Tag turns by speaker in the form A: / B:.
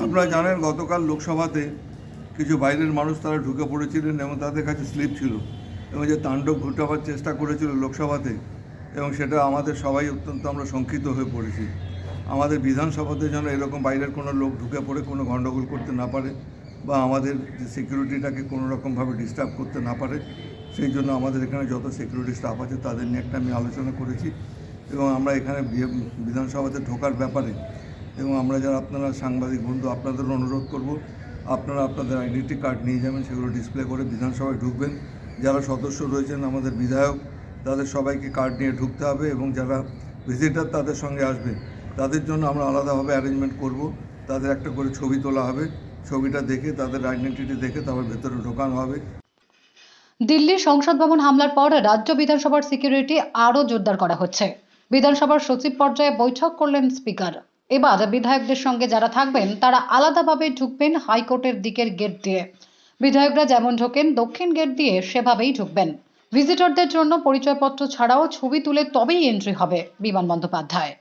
A: আপনারা জানেন গতকাল লোকসভাতে কিছু বাইরের মানুষ তারা ঢুকে পড়েছিলেন এবং তাদের কাছে স্লিপ ছিল এবং যে তাণ্ডব ঘটাবার চেষ্টা করেছিল লোকসভাতে, এবং সেটা আমাদের সবাই অত্যন্ত আমরা শঙ্কিত হয়ে পড়েছি। আমাদের বিধানসভাতে যেন এরকম বাইরের কোনো লোক ঢুকে পড়ে কোনো গণ্ডগোল করতে না পারে বা আমাদের যে সিকিউরিটিটাকে কোনো রকমভাবে ডিস্টার্ব করতে না পারে, সেই জন্য আমাদের এখানে যত সিকিউরিটি স্টাফ আছে তাদের নিয়ে একটা আমি আলোচনা করেছি এবং আমরা এখানে বিধানসভাতে ঢোকার ব্যাপারে এবং আমরা যারা আপনারা সাংবাদিক বন্ধু আপনাদের অনুরোধ করব, আপনারা আপনাদের আইডেন্টি কার্ড নিয়ে যাবেন, সেগুলো ডিসপ্লে করে বিধানসভায় ঢুকবেন। যারা সদস্য রয়েছেন আমাদের বিধায়ক, তাদের সবাইকে কার্ড নিয়ে ঢুকতে হবে এবং যারা ভিজিটার তাদের সঙ্গে আসবে তাদের জন্য আমরা আলাদাভাবে অ্যারেঞ্জমেন্ট করব। তাদের একটা করে ছবি তোলা হবে, ছবিটা দেখে তাদের আইডেন্টিটি দেখে তারপর ভেতরে ঢোকানো হবে।
B: দিল্লির সংসদ ভবন হামলার পর রাজ্য বিধানসভার সিকিউরিটি আরও জোরদার করা হচ্ছে। বিধানসভার সচিব পর্যায়ে বৈঠক করলেন স্পিকার। এবার বিধায়কদের সঙ্গে যারা থাকবেন তারা আলাদাভাবে ঢুকবেন হাইকোর্টের দিকের গেট দিয়ে। বিধায়করা যেমন ঢোকেন দক্ষিণ গেট দিয়ে সেভাবেই ঢুকবেন। ভিজিটরদের জন্য পরিচয়পত্র ছাড়াও ছবি তুলে তবেই এন্ট্রি হবে। বিমান বন্দ্যোপাধ্যায়।